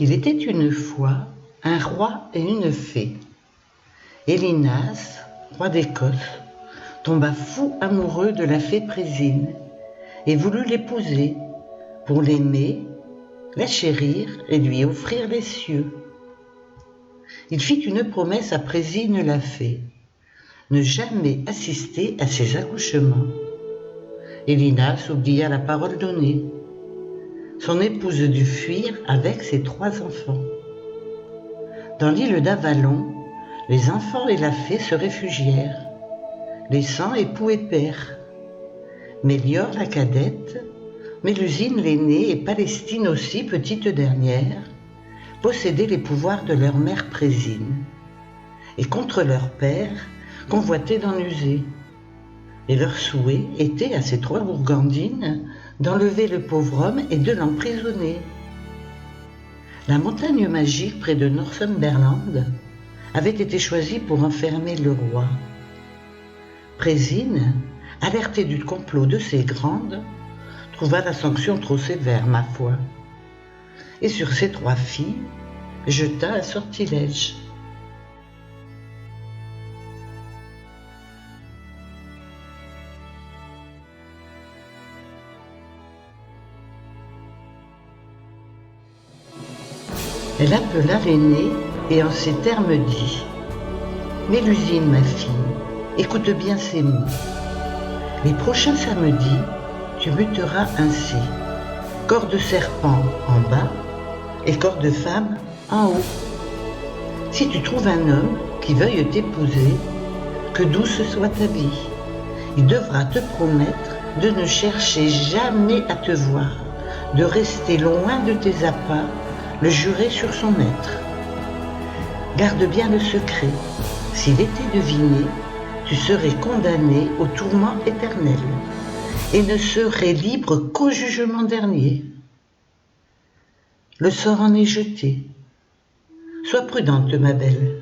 Il était une fois un roi et une fée. Élinas, roi d'Écosse, tomba fou amoureux de la fée Présine et voulut l'épouser pour l'aimer, la chérir et lui offrir les cieux. Il fit une promesse à Présine la fée, ne jamais assister à ses accouchements. Élinas oublia la parole donnée. Son épouse dut fuir avec ses 3 enfants. Dans l'île d'Avalon, les enfants et la fée se réfugièrent, laissant époux et père. Mélior la cadette, Mélusine l'aînée et Palestine aussi, petite dernière, possédaient les pouvoirs de leur mère Présine, et contre leur père, convoitaient d'en user. Et leur souhait était à ces 3 gourgandines d'enlever le pauvre homme et de l'emprisonner. La montagne magique près de Northumberland avait été choisie pour enfermer le roi. Présine, alertée du complot de ces grandes, trouva la sanction trop sévère, ma foi, et sur ses 3 filles jeta un sortilège. Elle appela l'aînée et en ces termes dit : « Mélusine, ma fille, écoute bien ces mots. Les prochains samedis, tu muteras ainsi, corps de serpent en bas et corps de femme en haut. Si tu trouves un homme qui veuille t'épouser, que douce soit ta vie. Il devra te promettre de ne chercher jamais à te voir, de rester loin de tes appas, le jurer sur son être. Garde bien le secret. S'il était deviné, tu serais condamné au tourment éternel et ne serais libre qu'au jugement dernier. Le sort en est jeté. Sois prudente, ma belle. »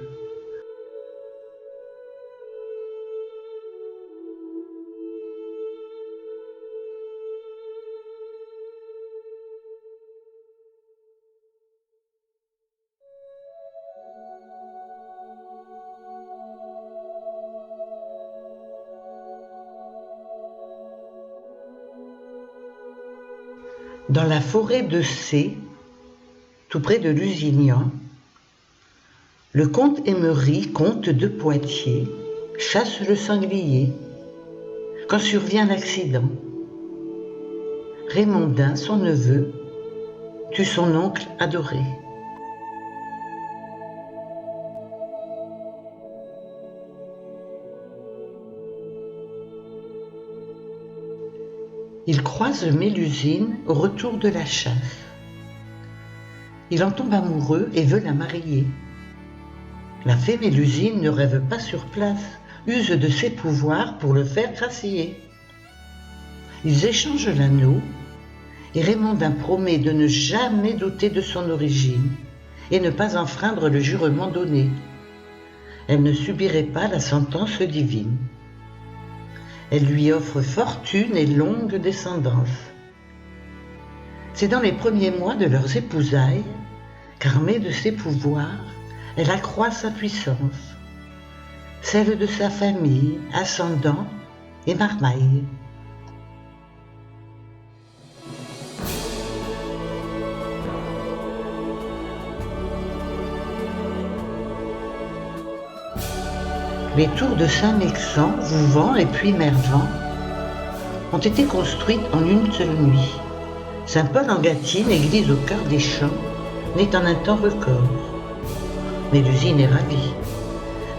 Dans la forêt de C, tout près de Lusignan, le comte Aimery, comte de Poitiers, chasse le sanglier. Quand survient l'accident, Raymondin, son neveu, tue son oncle adoré. Il croise Mélusine au retour de la chasse. Il en tombe amoureux et veut la marier. La fée Mélusine ne rêve pas sur place, use de ses pouvoirs pour le faire gracier. Ils échangent l'anneau et Raymondin promet de ne jamais douter de son origine et ne pas enfreindre le jurement donné. Elle ne subirait pas la sentence divine. Elle lui offre fortune et longue descendance. C'est dans les premiers mois de leurs épousailles qu'armée de ses pouvoirs, elle accroît sa puissance, celle de sa famille, ascendant et marmaille. Les tours de Saint-Mexan, Vouvant et puis Mervan ont été construites en une seule nuit. Saint-Paul en Gâtine, église au cœur des champs, naît en un temps record. Mélusine est ravie.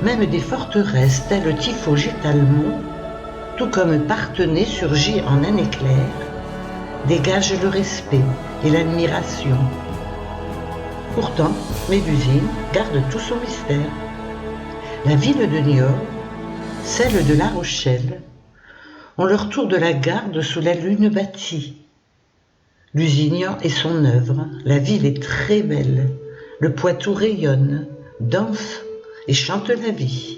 Même des forteresses telles Tifo-Gétalmont, tout comme Parthenay surgit en un éclair, dégagent le respect et l'admiration. Pourtant, Mélusine garde tout son mystère. La ville de Niort, celle de La Rochelle, ont leur tour de la garde sous la lune bâtie. Lusignan est son œuvre, la ville est très belle, le Poitou rayonne, danse et chante la vie.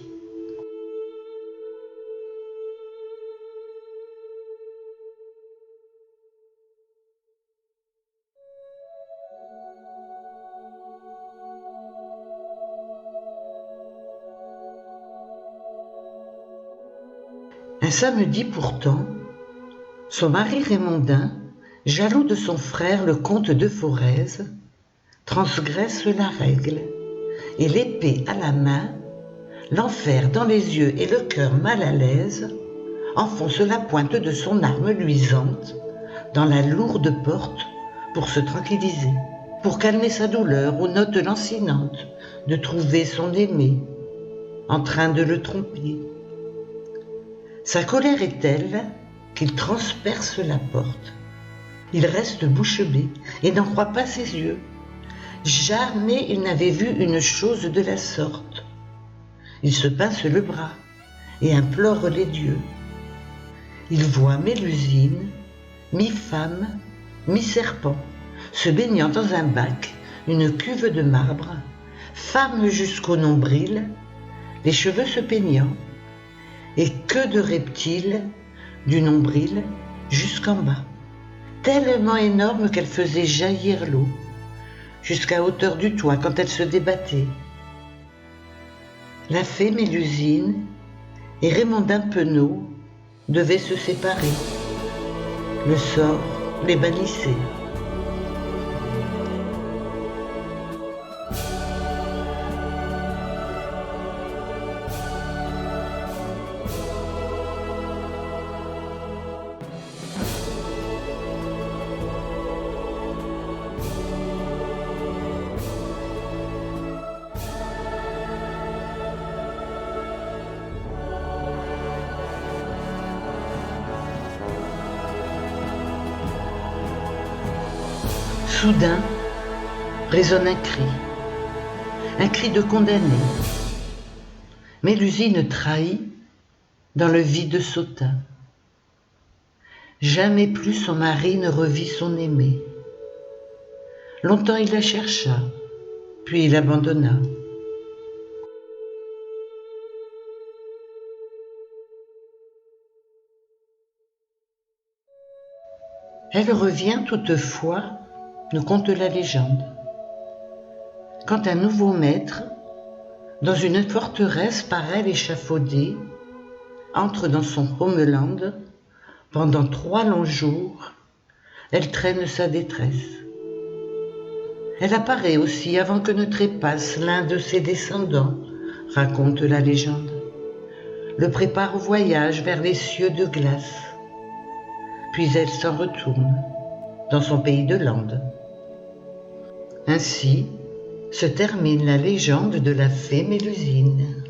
Un samedi pourtant, son mari Raymondin, jaloux de son frère le comte de Forez, transgresse la règle et l'épée à la main, l'enfer dans les yeux et le cœur mal à l'aise, enfonce la pointe de son arme luisante dans la lourde porte pour se tranquilliser, pour calmer sa douleur aux notes lancinantes de trouver son aimé en train de le tromper. Sa colère est telle qu'il transperce la porte. Il reste bouche bée et n'en croit pas ses yeux. Jamais il n'avait vu une chose de la sorte. Il se pince le bras et implore les dieux. Il voit Mélusine, mi-femme, mi-serpent, se baignant dans un bac, une cuve de marbre, femme jusqu'au nombril, les cheveux se peignant, et que de reptiles du nombril jusqu'en bas, tellement énorme qu'elle faisait jaillir l'eau, jusqu'à hauteur du toit quand elle se débattait. La fée Mélusine et Raymondin Penaud devaient se séparer. Le sort les bannissait. Soudain, résonne un cri de condamné. Mélusine trahie, dans le vide sauta. Jamais plus son mari ne revit son aimée. Longtemps il la chercha, puis il abandonna. Elle revient toutefois, nous conte la légende, quand un nouveau maître, dans une forteresse par elle échafaudée, entre dans son homeland. Pendant 3 longs jours, elle traîne sa détresse. Elle apparaît aussi avant que ne trépasse l'un de ses descendants, raconte la légende, le prépare au voyage vers les cieux de glace. Puis elle s'en retourne dans son pays de Lande. Ainsi se termine la légende de la fée Mélusine.